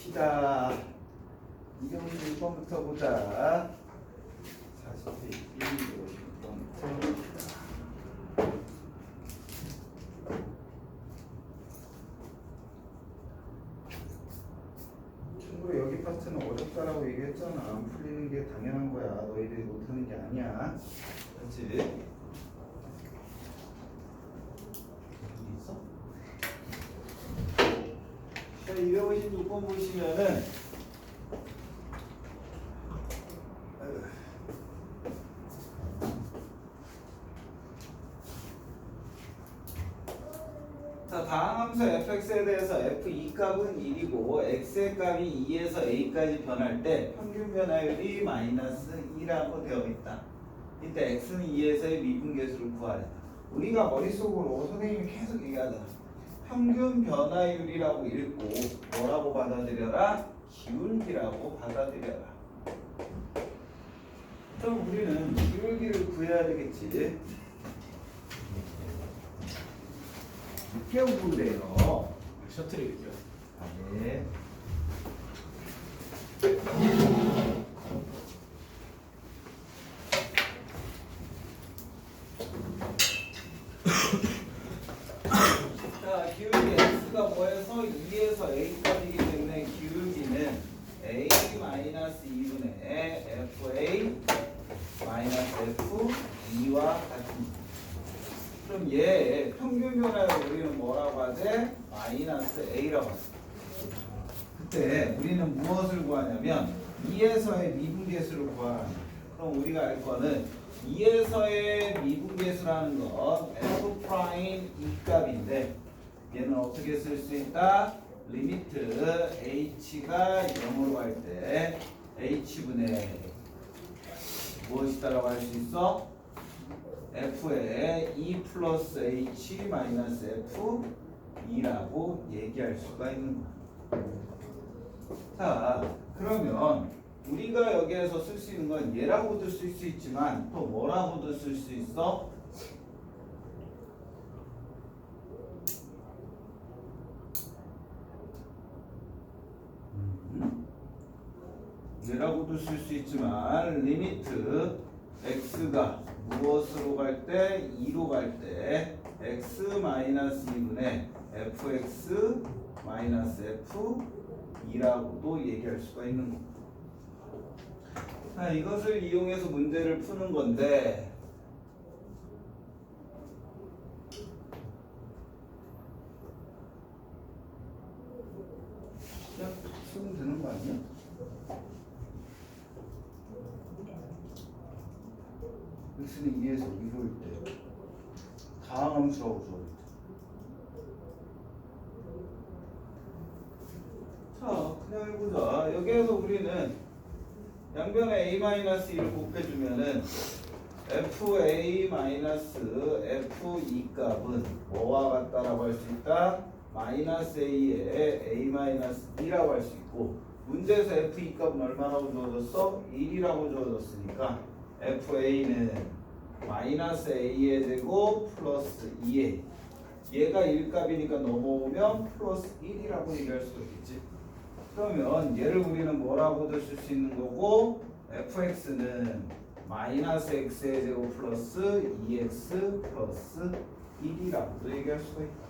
봅시다. 256번부터 보자. 40페이지 256번부터 봅시다. 참고로 여기 파트는 어렵다라고 얘기했잖아. 안 풀리는 게 당연한 거야. 너희들이 못하는 게 아니야. 그렇지? 있어? 자, 256번 보시면은 자, 다음 함수 fx에 대해서 f2 값은 1이고 x의 값이 2에서 a까지 변할 때 평균 변화율이 마이너스 2라고 되어 있다. 이때 x는 2에서의 미분계수를 구하라. 우리가 머릿속으로 선생님이 계속 얘기하잖아. 평균 변화율이라고 읽고 뭐라고 받아들여라? 기울기라고 받아들여라. 그럼 우리는 기울기를 구해야 되겠지. 늦게 오고 그래요. 셔틀이 있죠. 아, 네. 자, 기울기 x가 뭐해서 2에서 a까지이기 때문에 기울기는 a-2분의 fa-f2와 같습니다. 그럼 얘 평균 변화를 우리는 뭐라고 하지? 마이너스 a라고 하지. 그때 우리는 무엇을 구하냐면 2에서의 미분계수를 구하라. 그럼 우리가 알 거는 2에서의 미분계수라는 건 f 프라임 2값인데 얘는 어떻게 쓸 수 있다? 리미트 h가 0으로 갈 때 h분의 무엇이다라고 할 수 있어? f에 2 플러스 h 마이너스 f 2라고 얘기할 수가 있는 거야. 자, 그러면 우리가 여기에서 쓸 수 있는 건 얘라고도 쓸 수 있지만 또 뭐라고도 쓸 수 있어? 얘라고도 쓸 수 있지만 리미트 x가 무엇으로 갈 때? 2로 갈 때 x 마이너스 2분의 fx 마이너스 f2라고도 얘기할 수가 있는 겁니다. 자, 이것을 이용해서 문제를 푸는 건데 그냥 쓰면 되는 거 아니야? x는 2에서 2로일 때 다항함수라고 적어있다. 자, 그냥 해보자. 여기에서 우리는 양변에 a-2를 곱해주면은 fa-f2 값은 뭐와 같다라고 할 수 있다? 마이너스 a에 a-2라고 할 수 있고 문제에서 f2 값은 얼마라고 주어졌어? 1이라고 주어졌으니까 fa는 마이너스 a의 제곱 플러스 2a 얘가 1값이니까 넘어오면 플러스 1이라고 얘기할 수도 있겠지. 그러면 얘를 우리는 뭐라고도 쓸 수 있는 거고 fx는 마이너스 x의 제곱 플러스 2x 플러스 1이라고도 얘기할 수가 있다.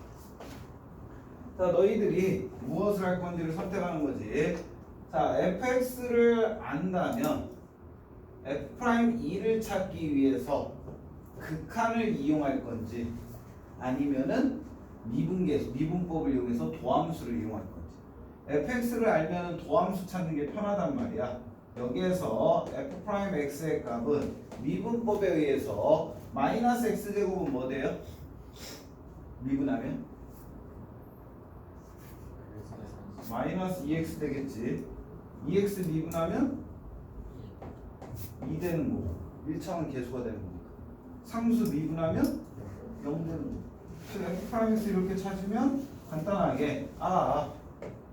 자, 너희들이 무엇을 할 건지를 선택하는 거지. 자, fx를 안다면 f'2를 찾기 위해서 극한을 이용할 건지 아니면은 미분계수, 미분법을 이용해서 도함수를 이용할 건지. fx를 알면 도함수 찾는 게 편하단 말이야. 여기에서 f'x의 값은 미분법에 의해서 마이너스 x제곱은 뭐 돼요? 미분하면? 마이너스 2x 되겠지. 2x 미분하면 2 되는 거고 1차원 계수가 되는 거니까 상수 미분하면 0 되는 거고. 그래서 f'x 이렇게 찾으면 간단하게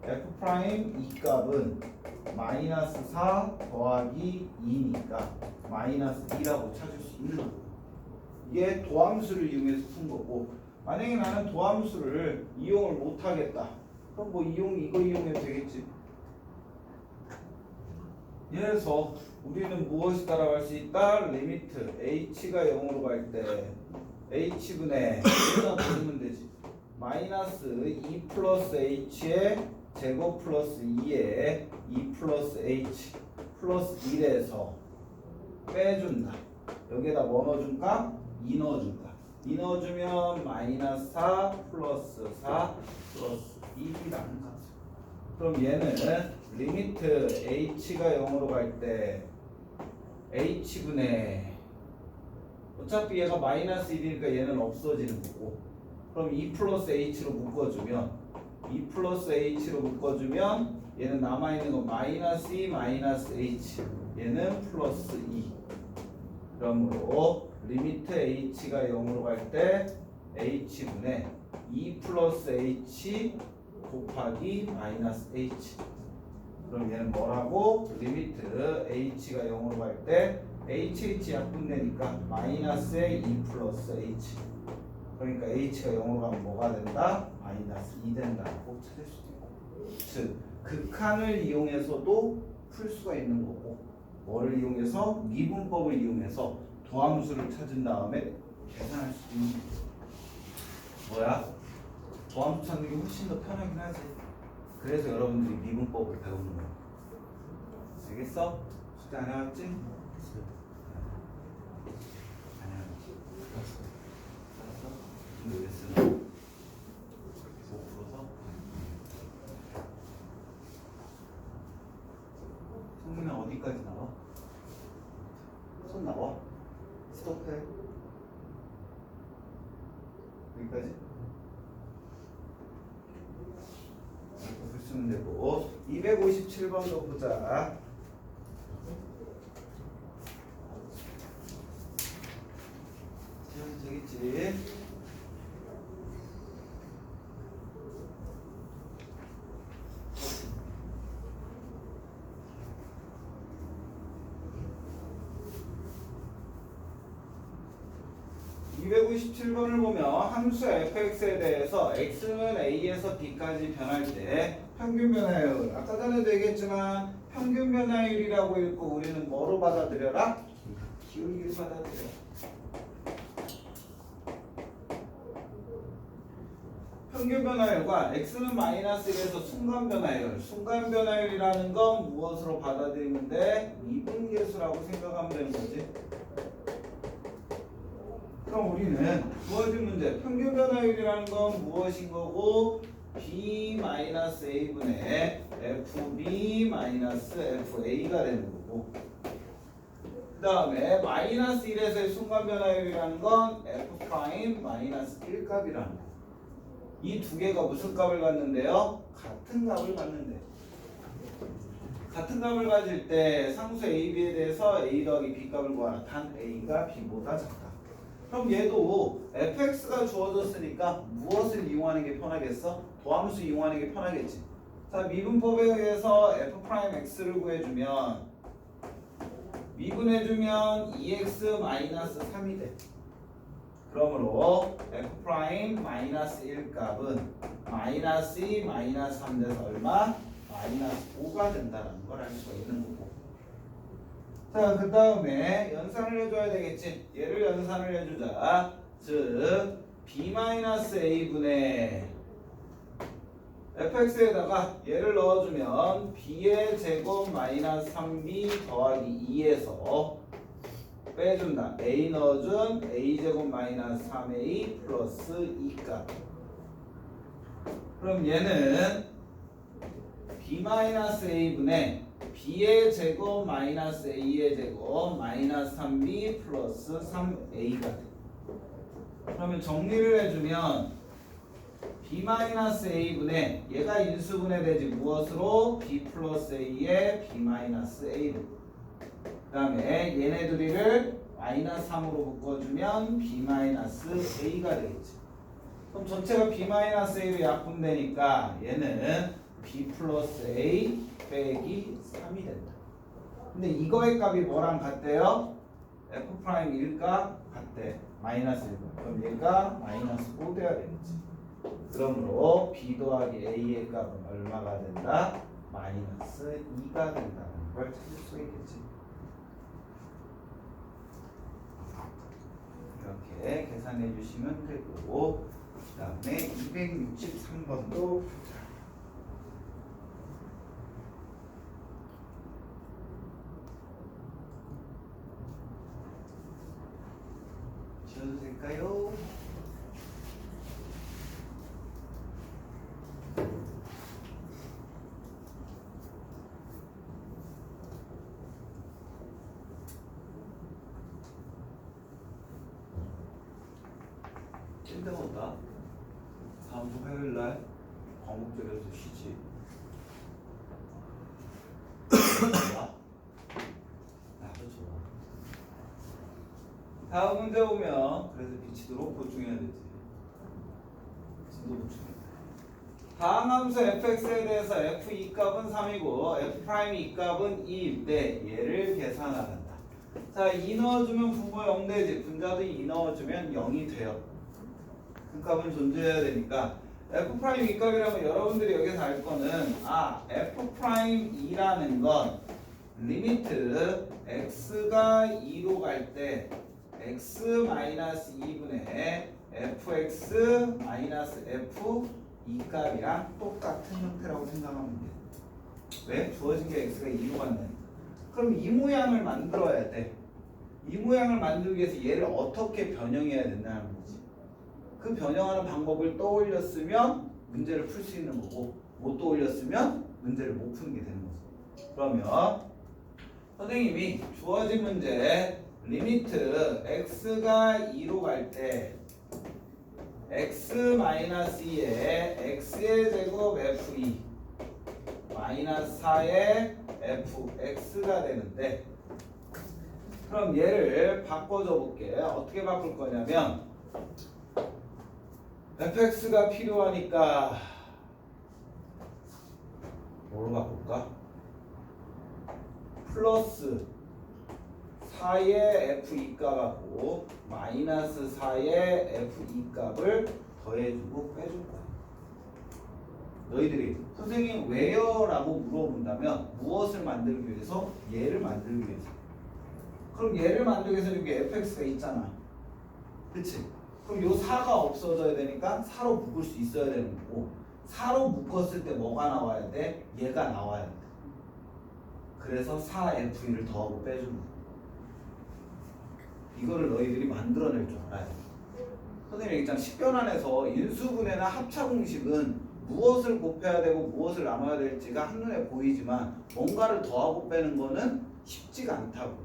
f' 값은 마이너스 4 더하기 2니까 마이너스 2라고 찾을 수 있는 거고 이게 도함수를 이용해서 푼 거고 만약에 나는 도함수를 이용을 못하겠다 그럼 뭐 이거 이용해도 되겠지. 그래서 우리는 무엇이 따라갈 수 있다? 리미트 h가 0으로 갈 때 h분의 여기다 보면 되지. 마이너스 2 플러스 h의 제곱 플러스 2에 2 플러스 h 플러스 1에서 빼준다. 여기에다 뭐 넣어줄까? 2 넣어줄까? 2 넣어주면 마이너스 4 플러스 4 플러스 1이라는 거죠. 그럼 얘는 리미트 h가 0으로 갈 때 h분의 어차피 얘가 마이너스 1이니까 얘는 없어지는 거고, 그럼 2 플러스 h로 묶어주면 2 플러스 h로 묶어주면 얘는 남아있는 거 마이너스 2 마이너스 h, 얘는 플러스 2. 그러므로 리미트 h가 0으로 갈 때 h분의 2 플러스 h 곱하기 마이너스 h. 그럼 얘는 뭐라고? 리미트 h가 0으로 갈 때 hh 약분되니까 마이너스의 2 플러스 h. 그러니까 h가 0으로 가면 뭐가 된다? 마이너스 2 된다고 찾을 수도 있고, 즉 극한을 이용해서도 풀 수가 있는 거고, 뭐를 이용해서? 미분법을 이용해서 도함수를 찾은 다음에 계산할 수 있는 거고. 뭐야? 도함수 찾는 게 훨씬 더 편하긴 하지. 그래서 여러분들이 미분법을 배우는 거야. 알겠어? 숙제 안 해왔지? 안 해왔지? 알았어? 근데 왜 쓰나? 못 풀어서? 성민아 어디까지 나와? 손 나와? 스톱해. 여기까지? 이렇게 쓰면 되고, 257번도 보자. 되겠지? (257번을) 보면 함수 fx에 대해서 x는 a에서 b까지 변할 때 평균 변화율, 아까 전에도 얘기했지만 평균 변화율이라고 읽고 우리는 뭐로 받아들여라? 기울기를 받아들여. 평균 변화율과 x는 마이너스 1에서 순간 변화율, 순간 변화율이라는 건 무엇으로 받아들이면 돼? 미분계수라고 생각하면 되는 거지. 그럼 우리는 주어진 문제, 평균 변화율이라는 건 무엇인 거고? b-a분의 fb-fa가 되는 거고, 그 다음에 마이너스 1에서의 순간 변화율이라는 건 f'-1 값이라는 거. 이 두 개가 무슨 값을 갖는데요? 같은 값을 갖는데. 같은 값을 가질 때 상수 a, b에 대해서 a 더하기 b 값을 구하라. 단 a가 b보다 작다. 그럼 얘도 fx가 주어졌으니까 무엇을 이용하는 게 편하겠어? 도함수 이용하는 게 편하겠지. 자, 미분법에 의해서 f'x를 구해주면, 미분해주면 2x-3이 돼. 그러므로 f'-1 값은 마이너스 2, 마이너스 3 돼서 얼마? 마이너스 5가 된다는 걸 알 수가 있는 거고. 자, 그 다음에 연산을 해줘야 되겠지. 얘를 연산을 해주자. 즉 b-a분의 fx에다가 얘를 넣어주면 b의 제곱 마이너스 3b 더하기 2에서 빼준다. a 넣어준 a제곱 마이너스 3a 플러스 2값. 그럼 얘는 b-a분의 b의 제곱 마이너스 a의 제곱 마이너스 3b 플러스 3a가 돼. 그러면 정리를 해주면 b-a분의 얘가 인수분해되지 무엇으로? b 플러스 a의 b-a로. 그 다음에 얘네 둘이를 마이너스 3으로 묶어주면 b-a가 되겠지. 그럼 전체가 b-a로 약분되니까 얘는 b 플러스 a 빼기 3이 된다. 근데 이거의 값이 뭐랑 같대요? f'1값 같대. 마이너스 1. 그럼 얘가 마이너스 5 돼야 되겠지. 그러므로 b 더하기 a의 값은 얼마가 된다? 마이너스 2가 된다는 걸 찾을 수 있겠지. 이렇게 계산해 주시면 되고, 그 다음에 263번도 지워도 될까요? 찐득하다. 다음 주 화요일날 광복절에서 쉬지. 좋아? 나도 좋아. 다음 문제 보면 그래서 비치도록 보충해야 되지. 진도 보충해. 다음 함수 fx에 대해서 f2 값은 3이고 f' 이 값은 2일 때 얘를 계산한다. 자, 2 넣어주면 분모 0 되지. 분자도 2 넣어주면 0이 돼요. 그 값은 존재해야 되니까 f' 이 값이라면 여러분들이 여기서 알 거는 f'2라는 건 리미트 x가 2로 갈 때 x-2분의 fx-f 이 값이랑 똑같은 형태라고 생각하면 돼. 왜? 주어진 게 x가 2로 간다니까. 그럼 이 모양을 만들어야 돼. 이 모양을 만들기 위해서 얘를 어떻게 변형해야 된다는 거지. 그 변형하는 방법을 떠올렸으면 문제를 풀 수 있는 거고, 못 떠올렸으면 문제를 못 푸는 게 되는 거지. 그러면 선생님이 주어진 문제 리미트 x가 2로 갈 때 x-2에 x의 제곱 f2 마이너스 4의 fx가 되는데, 그럼 얘를 바꿔줘 볼게. 어떻게 바꿀 거냐면 fx가 필요하니까 뭐로 바꿀까? 플러스 4의 f2 값하고 마이너스 4의 f2 값을 더해주고 빼줄 거야. 너희들이 선생님 왜요? 라고 물어본다면 무엇을 만들기 위해서? 얘를 만들기 위해서. 그럼 얘를 만들기 위해서 여기 fx가 있잖아. 그치? 그럼 요 4가 없어져야 되니까 4로 묶을 수 있어야 되는 거고, 4로 묶었을 때 뭐가 나와야 돼? 얘가 나와야 돼. 그래서 4f2를 더하고 빼주는 거야. 이거를 너희들이 만들어낼 줄 알아야 돼. 선생님 얘기했잖아. 식변환에서 인수분해나 합차 공식은 무엇을 곱해야 되고 무엇을 나눠야 될지가 한눈에 보이지만 뭔가를 더하고 빼는 거는 쉽지가 않다고.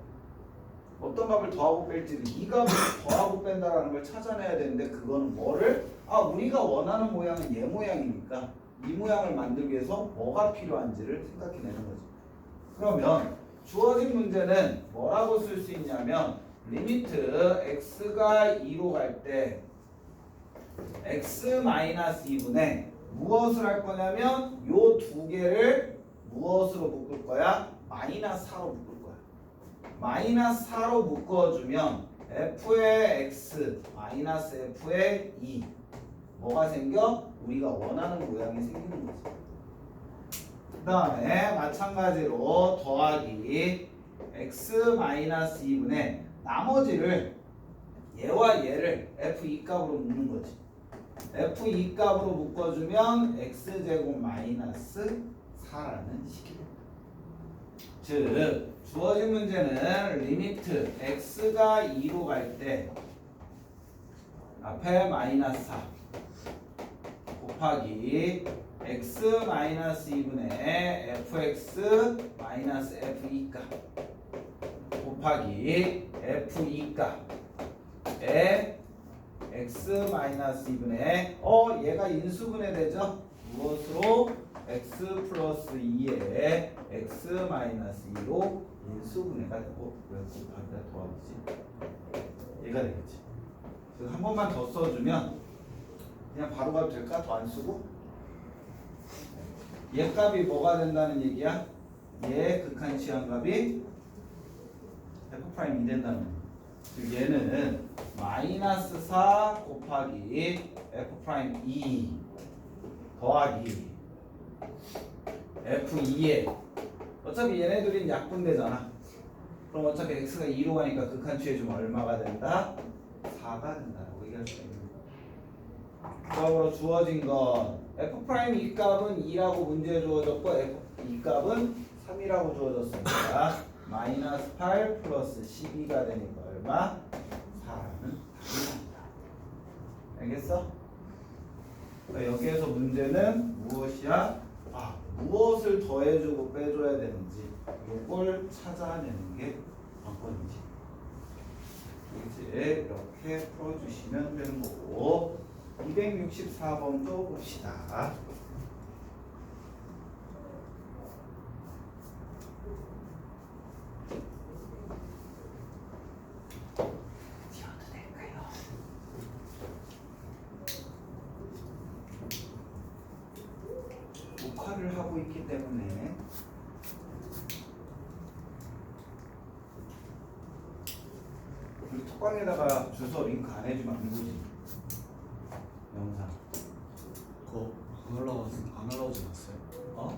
어떤 값을 더하고 뺄지를 이 값을 더하고 뺀다라는 걸 찾아내야 되는데, 그거는 뭐를? 우리가 원하는 모양은 얘 모양이니까 이 모양을 만들기 위해서 뭐가 필요한지를 생각해내는 거지. 그러면 주어진 문제는 뭐라고 쓸 수 있냐면 리미트 x가 2로 갈 때 x-2분의 무엇을 할 거냐면 요 두 개를 무엇으로 묶을 거야? 마이너스 4로 묶을 거야. 마이너스 4로 묶어주면 f의 x 마이너스 f의 2 뭐가 생겨? 우리가 원하는 모양이 생기는 거지. 그 다음에 마찬가지로 더하기 x-2분의 나머지를 얘와 얘를 f2 값으로 묶는 거지. f2 값으로 묶어주면 x제곱 마이너스 4라는 식이 됩니다. 즉 주어진 문제는 리미트 x가 2로 갈 때 앞에 마이너스 4 곱하기 x-2분의 fx 마이너스 f2 값 곱하기 f2 값에 x-2분의 얘가 인수분해 되죠? 무엇으로? x 플러스 2에 x-2로 인수분해가 되고, 왜 곱하기가 더하기지? 얘가 되겠지. 그래서 한 번만 더 써주면 그냥 바로 가도 될까? 더 안 쓰고? 얘 값이 뭐가 된다는 얘기야? 얘 극한 치환값이 f'이 된다는 거야. 즉 얘는 마이너스 4 곱하기 f'2 더하기 F2에 어차피 얘네들은 약분되잖아. 그럼 어차피 x가 2로 가니까 극한 취해주면 얼마가 된다? 4가 된다라고 얘기할 수 있는 거야. 그러므로 주어진 건 f' 이 값은 2라고 문제에 주어졌고 f2 값은 3이라고 주어졌으니까 마이너스 8 플러스 12가 되니까 얼마? 4라는 답이 나온다. 알겠어? 그러니까 여기에서 문제는 무엇이야? 무엇을 더해주고 빼줘야 되는지 요걸 찾아내는 게 관건이지. 이제 이렇게 풀어주시면 되는 거고 264번도 봅시다. 지워도 될까요? 녹화를 하고 있기 때문에 우리 톡방에다가 주소 링크 안 해주면 안 보지. 영상. 그거 안 올라오지 않았어요? 어?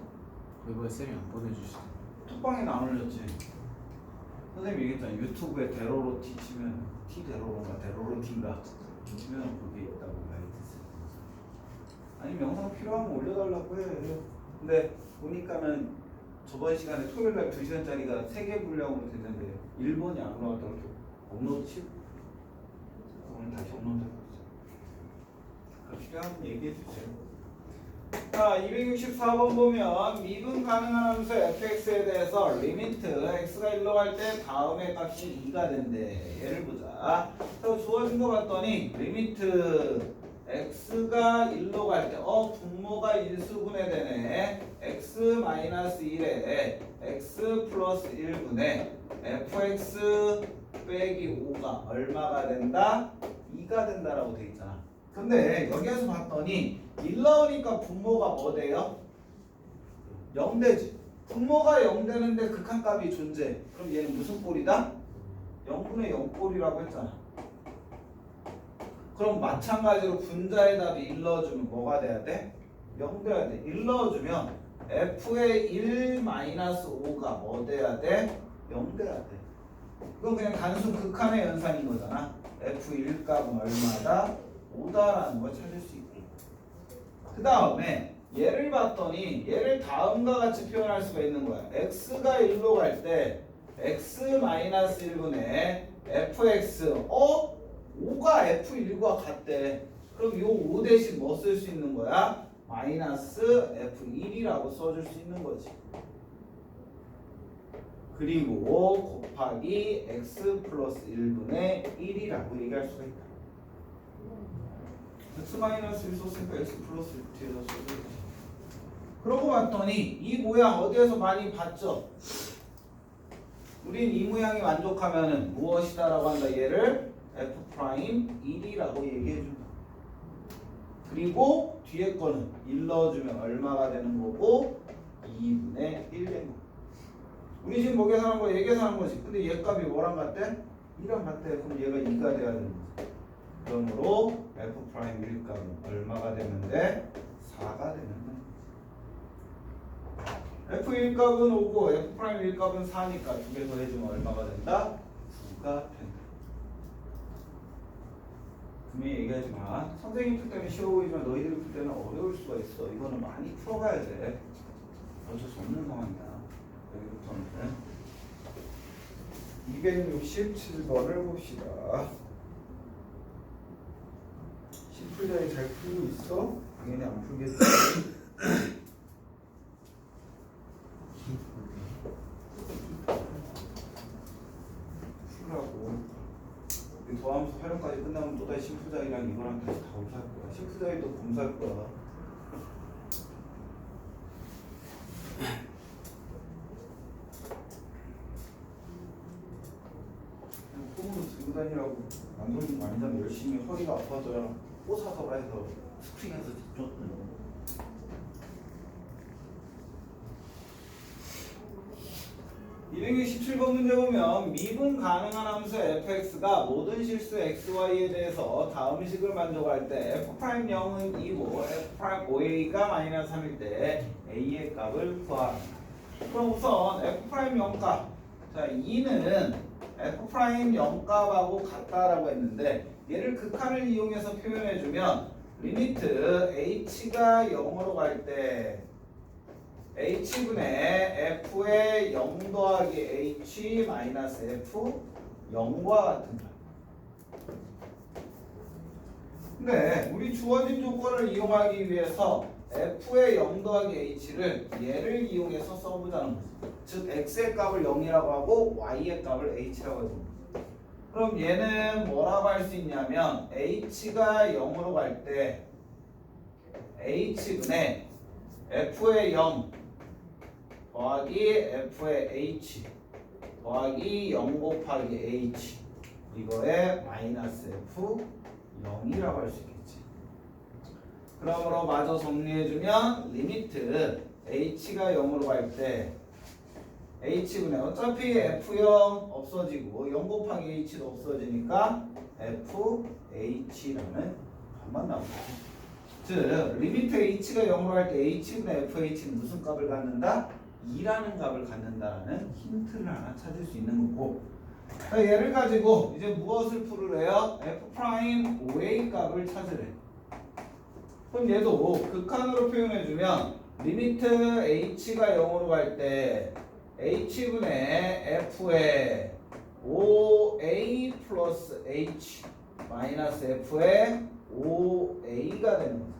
이번에 쌤이 안 보내주시던데. 톡방에는 안 올렸지. 선생님이 얘기했잖아. 유튜브에 대로로티 치면 대로로인가 대로로티인가 치면 그게 있다고 가이드. 아니면 영상 필요하면 올려달라고 해. 근데 보니까는 저번 시간에 토요일날 2시간짜리가 3개 분량으로 됐는데 1번이 안 올라왔다고 이렇게 업로드 치고 오늘 다시 업로드 하고 있어요. 필요하면 얘기해 주세요. 자, 264번 보면 미분 가능한 함수 fx에 대해서 리미트 x가 1로 갈 때 다음의 값이 2가 된대. 예를 보자. 그래서 주어진 거 봤더니 리미트 x가 1로 갈 때 분모가 일수분해 되네. x-1에 x 플러스 1분의 fx 빼기 5가 얼마가 된다? 2가 된다라고 돼 있잖아. 근데 여기에서 봤더니 1 넣으니까 분모가 뭐 돼요? 0 되지. 분모가 0 되는데 극한값이 존재. 그럼 얘는 무슨 꼴이다? 0분의 0 꼴이라고 했잖아. 그럼 마찬가지로 분자의 답이 1 넣어주면 뭐가 돼야 돼? 0 돼야 돼. 1 넣어주면 f의 1-5가 뭐 돼야 돼? 0 돼야 돼. 이건 그냥 단순 극한의 연산인 거잖아. f1 값은 얼마다? 5다라는 걸 찾을 수 있고. 그 다음에 얘를 봤더니 얘를 다음과 같이 표현할 수가 있는 거야. x가 1로 갈 때 x-1분의 fx 5가 f1과 같대. 그럼 요 5 대신 뭐 쓸 수 있는 거야? 마이너스 f1이라고 써줄 수 있는 거지. 그리고 곱하기 x 플러스 1분의 1이라고 얘기할 수가 있다. x 마이너스 1 썼으니까 x 플러스 1 뒤에다 써줘야지. 그러고 봤더니 이 모양 어디에서 많이 봤죠? 우린 이 모양이 만족하면은 무엇이다라고 한다. 얘를 f'1이라고 얘기해준다. 그리고 뒤에 거는 1 넣어주면 얼마가 되는 거고 2분의 1 된 거. 우리 지금 뭐 계산한 거야? 얘 계산한 거지. 근데 얘 값이 뭐랑 같대? 2랑 같대. 그럼 얘가 2가 돼야 되는 거지. 그러므로 f'1 값은 얼마가 되면 돼? 4가 되는 거야. f1 값은 5고 f'1 값은 4니까 두 개 더해주면 얼마가 된다? 9가 된다. 분명히 얘기하지만 선생님 풀 때는 쉬워 보이지만 너희들이 풀 때는 어려울 수가 있어. 이거는 많이 풀어가야 돼. 어쩔 수 없는 상황이야. 여기부터는 267번을 봅시다. 심플자에 잘 풀고 있어? 당연히 안 풀겠지. 풀라고. 더하면서 활용까지 끝나면 또다시 심플자이랑 이거랑 다시 다 검사할 거야. 심플자이도 검사할 거야. 폼으로 들고 다니라고 안 그러면 완전 열심히 허리가 아파져야 꽂아서 해서 스프링해서 줬던 거. 267번 문제 보면 미분 가능한 함수 fx가 모든 실수 xy에 대해서 다음 식을 만족할 때 f'0은 2고 f'5a가 마이너스 3일 때 a의 값을 구합니다. 그럼 우선 f'0값, 자 2는 f'0값하고 같다라고 했는데 얘를 극한을 이용해서 표현해주면 리미트 h가 0으로 갈 때 h분의 f의 0 더하기 h 마이너스 f 0과 같은 거. 근데 우리 주어진 조건을 이용하기 위해서 f의 0 더하기 h를 얘를 이용해서 써보자는 거지. 즉 x의 값을 0이라고 하고 y의 값을 h라고 해줍니다. 그럼 얘는 뭐라고 할 수 있냐면 h가 0으로 갈 때 h분의 f의 0 더하기 f의 h 더하기 0 곱하기 h 이거에 마이너스 f 0이라고 할 수 있겠지. 그러므로 마저 정리해주면 리미트 h가 0으로 갈 때 h분의 어차피 f0 없어지고 0 곱하기 h도 없어지니까 fh라는 값만 나오겠지. 즉 리미트 h가 0으로 갈 때 h분의 fh는 무슨 값을 갖는다? 2라는 값을 갖는다라는 힌트를 하나 찾을 수 있는 거고, 얘를 가지고 이제 무엇을 풀으래요? f'5a 값을 찾으래. 그럼 얘도 극한으로 표현해주면 리미트 h가 0으로 갈 때 h분의 f의 5a 플러스 h 마이너스 f의 5a가 되는 거죠.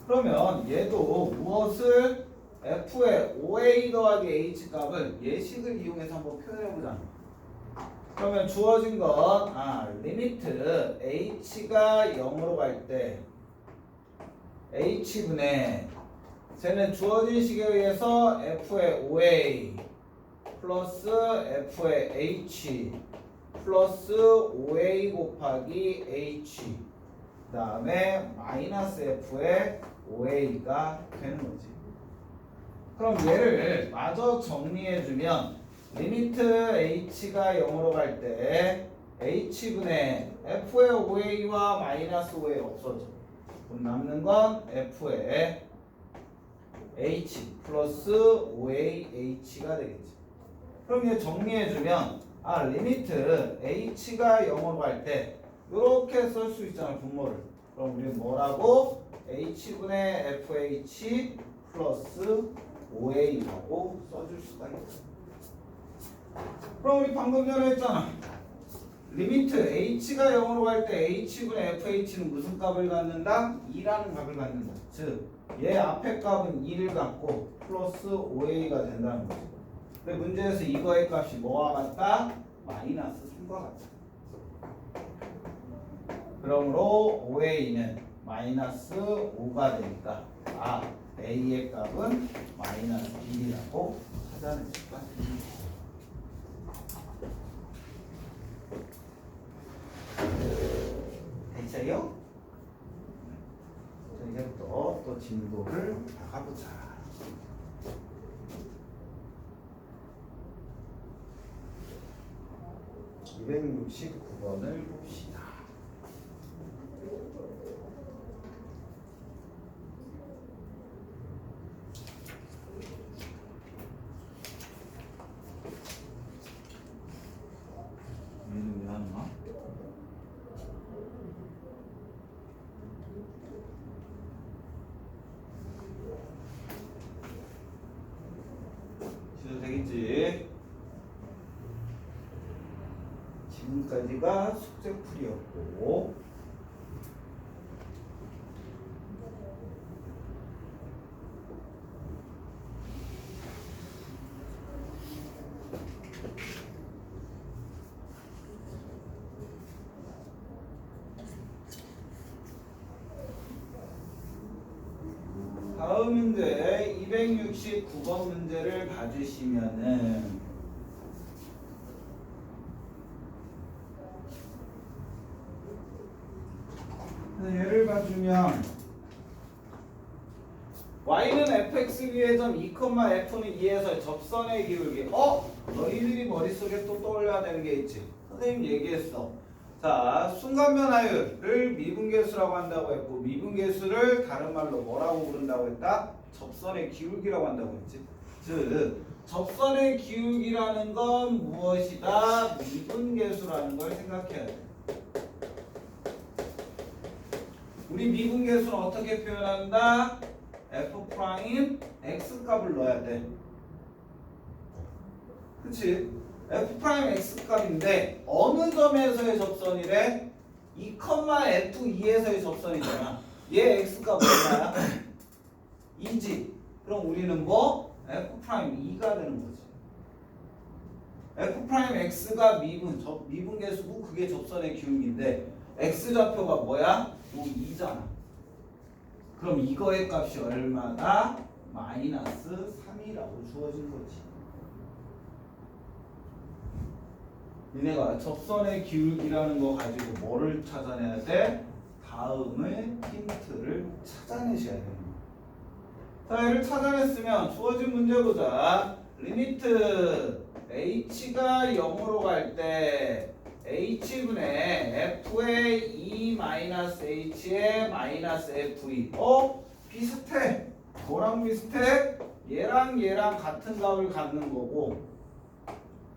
그러면 얘도 무엇을 f의 5a 더하기 h 값을 예식을 이용해서 한번 표현해보자. 그러면 주어진 건 리미트 h가 0으로 갈 때 h분의 쟤는 주어진 식에 의해서 f의 5a 플러스 f의 h 플러스 5a 곱하기 h 그 다음에 마이너스 f의 5a가 되는 거지. 그럼 얘를 마저 정리해주면 리미트 h가 0으로 갈 때 h분의 f의 5a와 마이너스 5a 없어져. 그럼 남는 건 f의 h 플러스 5ah가 되겠지. 그럼 얘 정리해주면 리미트 h가 0으로 갈 때 이렇게 쓸 수 있잖아, 분모를. 그럼 우리는 뭐라고? h분의 fh 플러스 5a라고 써줄 수가 있어. 그럼 우리 방금 전에 했잖아. 리미트 h가 0으로 갈 때 h분의 fh는 무슨 값을 갖는다? 2라는 값을 갖는다. 즉, 얘 앞에 값은 2를 갖고 플러스 5a가 된다는 거지. 근데 문제에서 이거의 값이 뭐와 같다? 마이너스 3과 같다. 그러므로 5a는 마이너스 5가 되니까 a의 값은 마이너스 1이라고 찾아낼 수가 있습니다. 됐어요? 자, 이제부터 또 진도를 나가보자. (269번을) 봅시다. 얘는 왜 하나? 지도 되겠지? 지금까지가 숙제풀이였고, 다음 문제 269번 문제를 봐주시면은 예를 봐주면 y는 fx 위의 점 2, f는 2에서의 접선의 기울기. 너희들이 머릿속에 또 떠올려야 되는 게 있지. 선생님 얘기했어. 자, 순간 변화율을 미분계수라고 한다고 했고, 미분계수를 다른 말로 뭐라고 부른다고 했다? 접선의 기울기라고 한다고 했지. 즉, 접선의 기울기라는 건 무엇이다? 미분계수라는 걸 생각해야 돼. 우리 미분계수는 어떻게 표현한다? f 프라임 x 값을 넣어야 돼. 그치? f 프라임 x 값인데 어느 점에서의 접선이래? 2, f2에서의 접선이잖아. 얘 x 값 얼마야? 2지. 그럼 우리는 뭐? f 프라임 2가 되는 거지. f 프라임 x가 미분계수고 그게 접선의 기울기인데 x 좌표가 뭐야? 요 2잖아. 그럼 이거의 값이 얼마다? 마이너스 3이라고 주어진 거지. 니네가 접선의 기울기라는 거 가지고 뭐를 찾아내야 돼? 다음을 힌트를 찾아내셔야 되는 거야. 자, 얘를 찾아냈으면 주어진 문제 보자. 리미트 h가 0으로 갈 때 h분의 f의 2-h의 마이너스 f2. 비슷해. 뭐랑 비슷해? 얘랑 같은 값을 갖는 거고.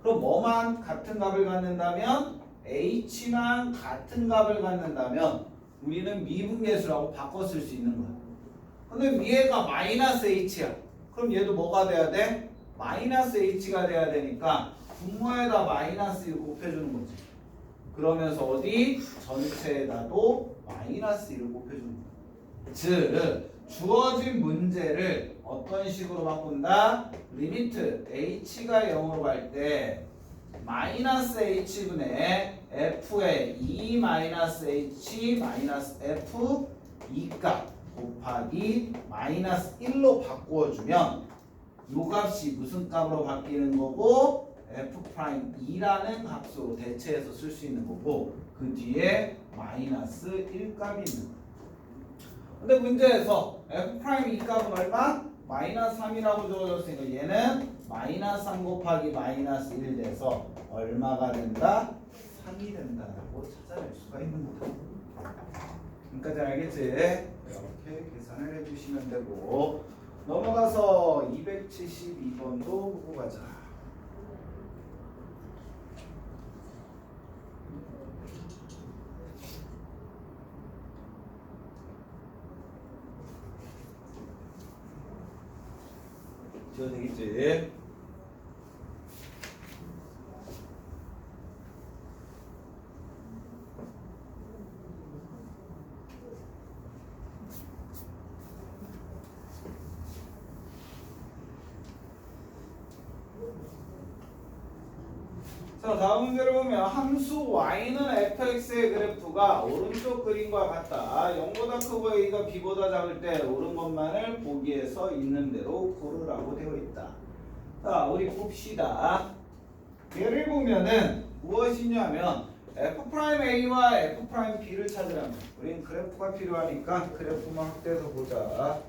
그럼 뭐만 같은 값을 갖는다면? h만 같은 값을 갖는다면 우리는 미분계수라고 바꿔 쓸 수 있는 거야. 근데 위에가 마이너스 h야. 그럼 얘도 뭐가 돼야 돼? 마이너스 h가 돼야 되니까 분모에다 마이너스 1 곱해주는 거지. 그러면서 어디? 전체에다도 마이너스 1을 곱해주는 거야. 즉 주어진 문제를 어떤 식으로 바꾼다? 리미트 h가 0으로 갈 때 마이너스 h분의 f의 2-h 마이너스 f 2값 곱하기 마이너스 1로 바꾸어주면 요 값이 무슨 값으로 바뀌는 거고 f'2라는 값으로 대체해서 쓸 수 있는 거고 그 뒤에 마이너스 1 값이 있는 거야. 근데 문제에서 f'2 값은 얼마? 마이너스 3이라고 주어졌으니까 얘는 마이너스 3 곱하기 마이너스 1 돼서 얼마가 된다? 3이 된다라고 찾아낼 수가 있는 거다. 여기까지 알겠지? 이렇게 계산을 해주시면 되고 넘어가서 272번도 보고 가자. 지워도 되겠지? 자, 다음 문제를 보면 함수 y는 fx의 그래프가 오른쪽 그림과 같다. 0보다 크고 a가 b보다 작을 때 옳은 것만을 보기에서 있는 대로 고르라고 되어 있다. 자, 우리 봅시다. 얘를 보면은 무엇이냐면 f'a와 f'b를 찾으라면 우린 그래프가 필요하니까 그래프만 확대해서 보자.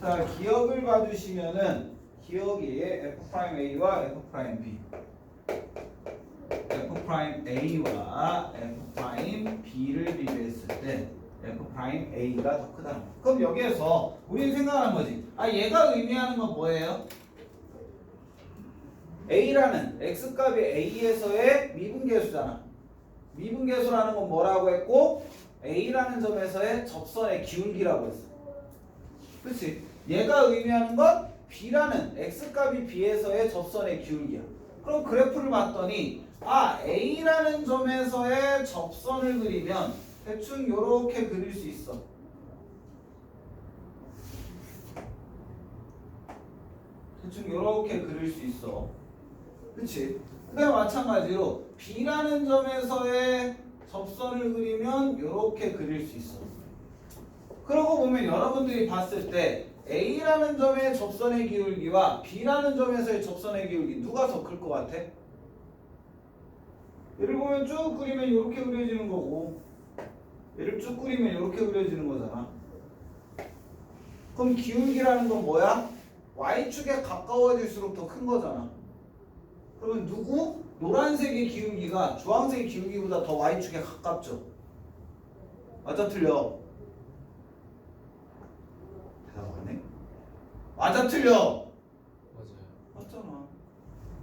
자, 기억을 봐주시면은 기억이 f'a와 f'b f'a와 f'b를 비교했을 때 f'a가 더 크다. 그럼 여기에서 우리는 생각하는 거지. 얘가 의미하는 건 뭐예요? a라는 x값이 a에서의 미분계수잖아. 미분계수라는 건 뭐라고 했고 a라는 점에서의 접선의 기울기라고 했어. 그렇지? 얘가 의미하는 건 b라는 x값이 b에서의 접선의 기울기야. 그럼 그래프를 봤더니 a라는 점에서의 접선을 그리면 대충 요렇게 그릴 수 있어. 대충 요렇게 그릴 수 있어. 그치? 그다음에 마찬가지로 b라는 점에서의 접선을 그리면 요렇게 그릴 수 있어. 그러고 보면 여러분들이 봤을 때 A라는 점의 접선의 기울기와 B라는 점에서의 접선의 기울기 누가 더 클 것 같아? 얘를 보면 쭉 그리면 이렇게 그려지는 거고 얘를 쭉 그리면 이렇게 그려지는 거잖아. 그럼 기울기라는 건 뭐야? y축에 가까워질수록 더 큰 거잖아. 그러면 누구? 노란색의 기울기가 주황색의 기울기보다 더 y축에 가깝죠. 맞아 틀려? 대답 안 해? 맞아 틀려? 맞아요. 맞잖아.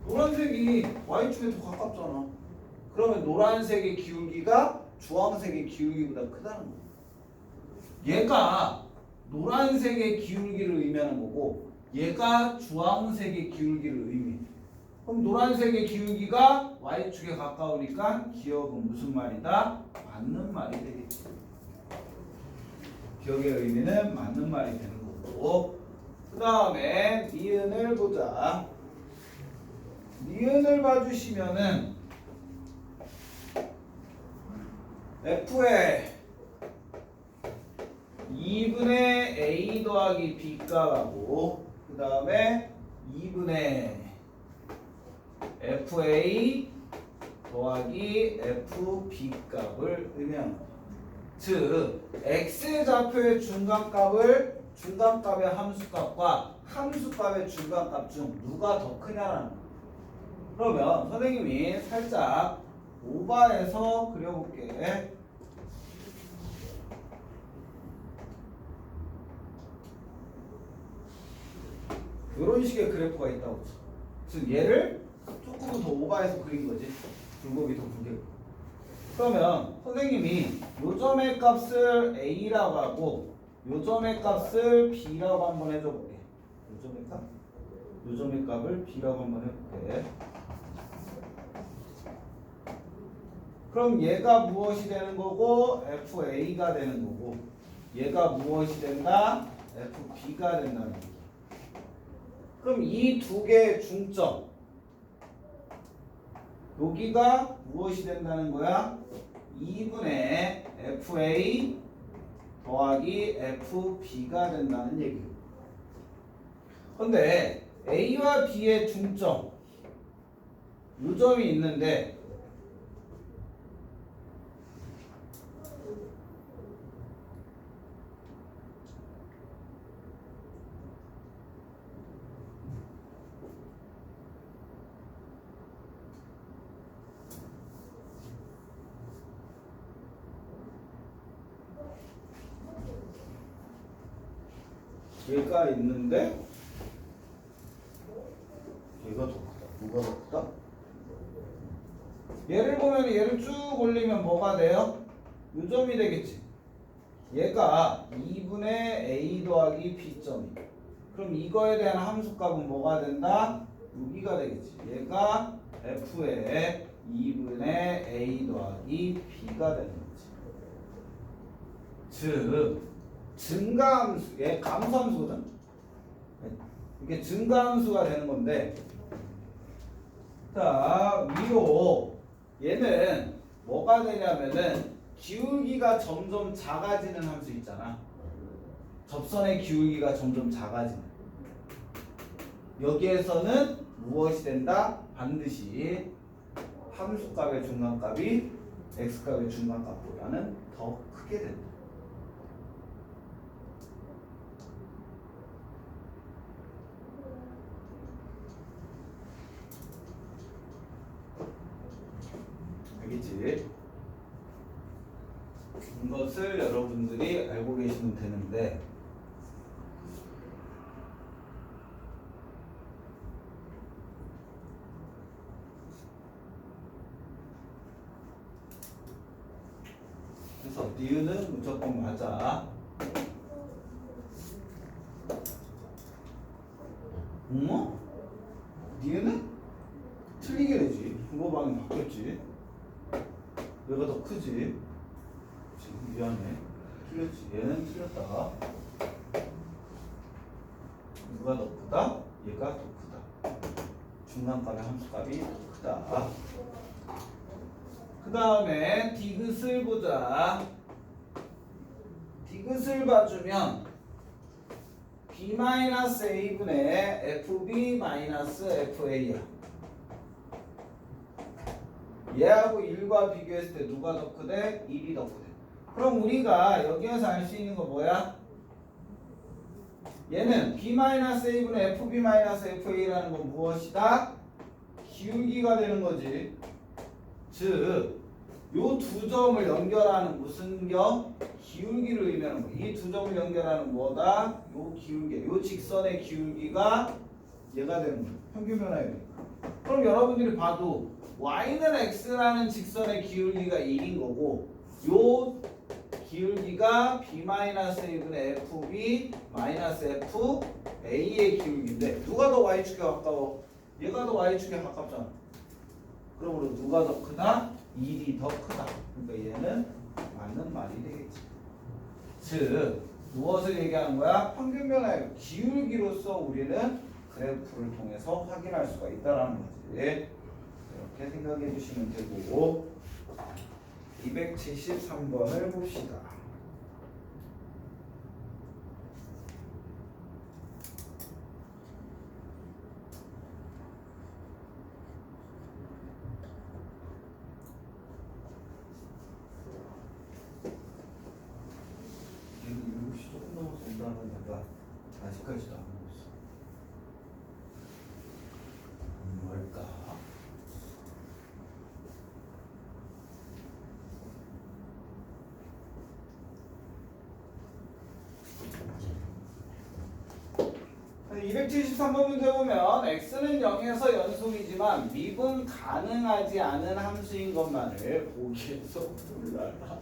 노란색이 y축에 더 가깝잖아. 그러면 노란색의 기울기가 주황색의 기울기보다 크다는 거야. 얘가 노란색의 기울기를 의미하는 거고 얘가 주황색의 기울기를 의미해. 그럼 노란색의 기울기가 y축에 가까우니까 기억은 무슨 말이다? 맞는 말이 되겠지. 기억의 의미는 맞는 말이 되는 거고, 그 다음에 니은을 보자. 니은을 봐주시면은 F에 2분의 A 더하기 B 값하고 그 다음에 2분의 FA 더하기 FB 값을 의미하는 거야. 즉 X좌표의 중간값을 중간값의 함수값과 함수값의 중간값 중 누가 더 크냐라는 거야. 그러면 선생님이 살짝 오바해서 그려볼게. 이런 식의 그래프가 있다고 쳐. 즉 얘를 조금은 더 오바해서 그린 거지. 굴곡이 더 굵게. 그러면 선생님이 요 점의 값을 A라고 하고 요 점의 값을 B라고 한번 해줘 볼게. 요 점의 값? 요 점의 값을 B라고 한번 해볼게. 그럼 얘가 무엇이 되는 거고 FA가 되는 거고 얘가 무엇이 된다? FB가 된다는 거고. 그럼 이 두 개의 중점 여기가 무엇이 된다는 거야? 2분의 FA 더하기 FB가 된다는 얘기예요. 근데 A와 B의 중점 요 점이 있는데 얘가 있는데 얘가 더 크다. 누가 더 크다? 얘를 보면 얘를 쭉 올리면 뭐가 돼요? 요 점이 되겠지. 얘가 2분의 A 더하기 B점이. 그럼 이거에 대한 함수값은 뭐가 된다? 여기가 되겠지. 얘가 F의 2분의 A 더하기 B가 되는 거지. 즉 증가함수, 얘 감소함수거든. 이게 증가함수가 되는 건데, 자 위로 얘는 뭐가 되냐면은 기울기가 점점 작아지는 함수 있잖아. 접선의 기울기가 점점 작아지는. 여기에서는 무엇이 된다? 반드시 함수값의 중간값이 x값의 중간값보다는 더 크게 된다. 알겠지? 이것을 여러분들이 알고 계시면 되는데 그래서 니은은 무조건 맞아. 니은은 틀리게 되지. 분모방이 바뀌었지. 얘가 더 크지. 지금 미안해. 틀렸지. 얘는 틀렸다. 누가 더 크다? 얘가 더 크다. 중간값의 함수값이 더 크다. 그 다음에 디귿을 보자. 디귿을 봐주면 B-A분의 FB-FA야. 얘하고 1과 비교했을 때 누가 더 크대? 1이 더 크대. 그럼 우리가 여기에서 알 수 있는 거 뭐야? 얘는 b-a분의 fb-fa라는 건 무엇이다? 기울기가 되는 거지. 즉, 요 두 점을 연결하는 무슨 경? 기울기를 의미하는 거. 이 두 점을 연결하는 뭐다? 요 기울기. 요 직선의 기울기가 얘가 되는 거야. 평균 변화율이니까. 그럼 여러분들이 봐도 y는 x라는 직선의 기울기가 1인 거고 요 기울기가 b-a분의 fb-fa의 기울기인데 누가 더 y축에 가까워? 얘가 더 y축에 가깝잖아. 그러므로 누가 더 크다? 1이 더 크다. 그러니까 얘는 맞는 말이 되겠지. 즉 무엇을 얘기하는 거야? 평균 변화율 기울기로서 우리는 그래프를 통해서 확인할 수가 있다라는 거지. 이렇게 생각해 주시면 되고 273번을 봅시다. 얘는 7시 조금 넘어서 온다는 내가 아직까지도 안 오고 있어. 뭘까? 근데 273번 문제 보면 x는 0에서 연속이지만 미분 가능하지 않은 함수인 것만을 보기에서 몰라라.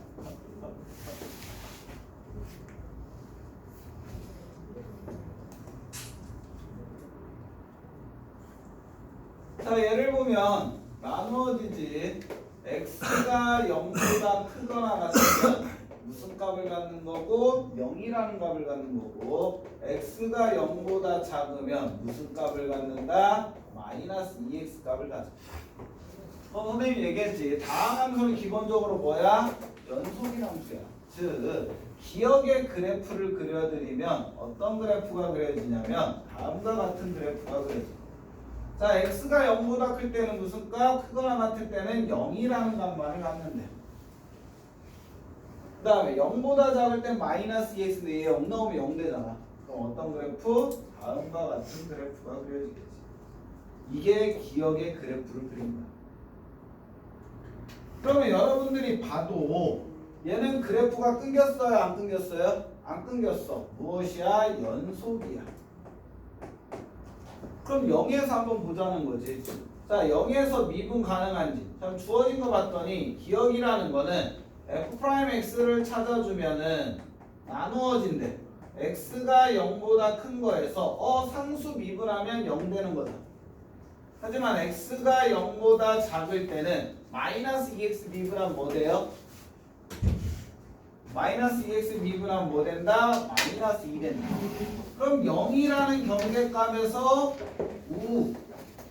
자, 예를 보면 나누어지지 x가 0보다 크거나 같으면 무슨 값을 갖는 거고 0이라는 값을 갖는 거고 x가 0보다 작으면 무슨 값을 갖는다? 마이너스 2x 값을 가져. 선생님이 얘기했지. 다항 함수는 기본적으로 뭐야? 연속인 함수야. 즉 기억의 그래프를 그려드리면 어떤 그래프가 그려지냐면 다음과 같은 그래프가 그려져. 자, x가 0보다 클 때는 무슨 값? 크거나 같을 때는 0이라는 값만을 갖는데 그 다음에 0보다 작을 땐 마이너스 2x인데 얘 0 나오면 0 되잖아. 그럼 어떤 그래프? 다음과 같은 그래프가 그려지겠지. 이게 기억의 그래프를 그린 거야. 그러면 여러분들이 봐도 얘는 그래프가 끊겼어요? 안 끊겼어요? 안 끊겼어. 무엇이야? 연속이야. 그럼 0에서 한번 보자는 거지. 자, 0에서 미분 가능한지. 참 주어진 거 봤더니 기억이라는 거는 f'x를 찾아주면은 나누어진대. x가 0보다 큰 거에서 상수 미분하면 0 되는 거다. 하지만 x가 0보다 작을 때는 마이너스 2x 미분하면 뭐 돼요? 마이너스 2x 미분하면 뭐 된다? 마이너스 2 된다. 그럼 0이라는 경계값에서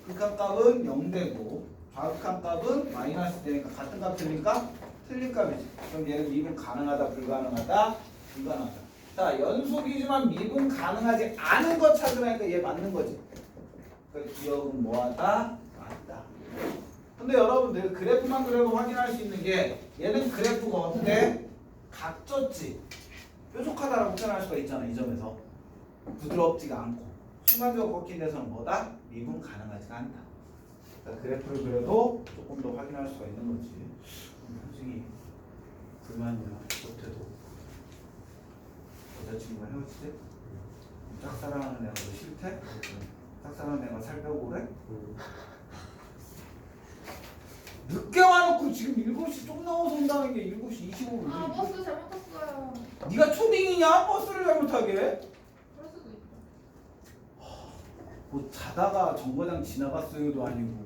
극한값은 0 되고 좌극한값은 마이너스 되니까 같은 값 틀릴까? 틀린 값이지. 그럼 얘는 미분 가능하다 불가능하다? 불가능하다. 자, 연속이지만 미분 가능하지 않은 거 찾으라니까 얘 맞는 거지. 그 기억은 뭐하다? 맞다. 근데 여러분들 그래프만 그려도 확인할 수 있는 게 얘는 그래프가 어때? 각졌지. 뾰족하다라고 표현할 수가 있잖아. 이 점에서 부드럽지가 않고 순간적으로 꺾인 데서는 뭐다? 미분 가능하지가 않다. 그러니까 그래프를 그려도 조금 더 확인할 수가 있는 거지. 솔직히 불만이야. 못해도 여자친구가 헤어지지? 짝사랑하는 애가 너 싫대? 짝사랑하는 애가 살 빼고 그래? 늦게 와놓고 지금 7시 좀 넘어서 온다는 게 7시 25분. 아, 버스 잘못 탔어요. 네가 초딩이냐? 버스를 잘못하게? 그럴 수도 있다. 뭐 자다가 정거장 지나갔어요도 아니고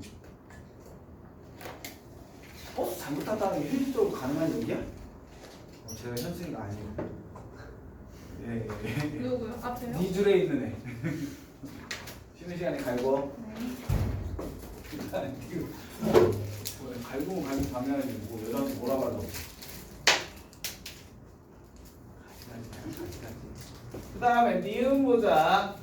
버스 잘못 탔다는 게 현실적으로 가능한 일이야? 제가 현승이가 아니에요. 예. 누구요? 앞에요? 네 줄에 있는 애. 쉬는 시간에 갈고. 갈고 가는 방향을 뭐 여자한테 뭐라 말로. 그 다음에 니은 보자.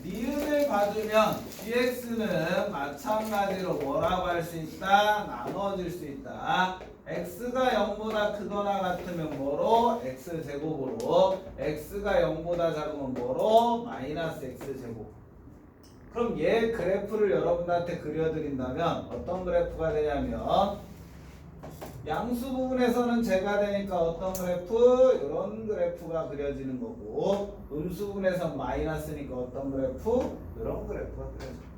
니은을 봐주면 gx는 마찬가지로 뭐라고 할 수 있다? 나눠질 수 있다. x가 0보다 크거나 같으면 뭐로? x제곱으로. x가 0보다 작으면 뭐로? 마이너스 x제곱. 그럼 얘 그래프를 여러분한테 그려드린다면 어떤 그래프가 되냐면 양수 부분에서는 제가 되니까 어떤 그래프? 이런 그래프가 그려지는 거고 음수 부분에서 마이너스니까 어떤 그래프? 이런 그래프가 그려져요.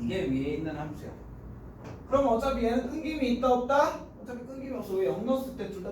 이게 위에 있는 함수야. 그럼 어차피 얘는 끊김이 있다 없다? 어차피 끊김이 없어. 왜 0 넣었을 때 둘 다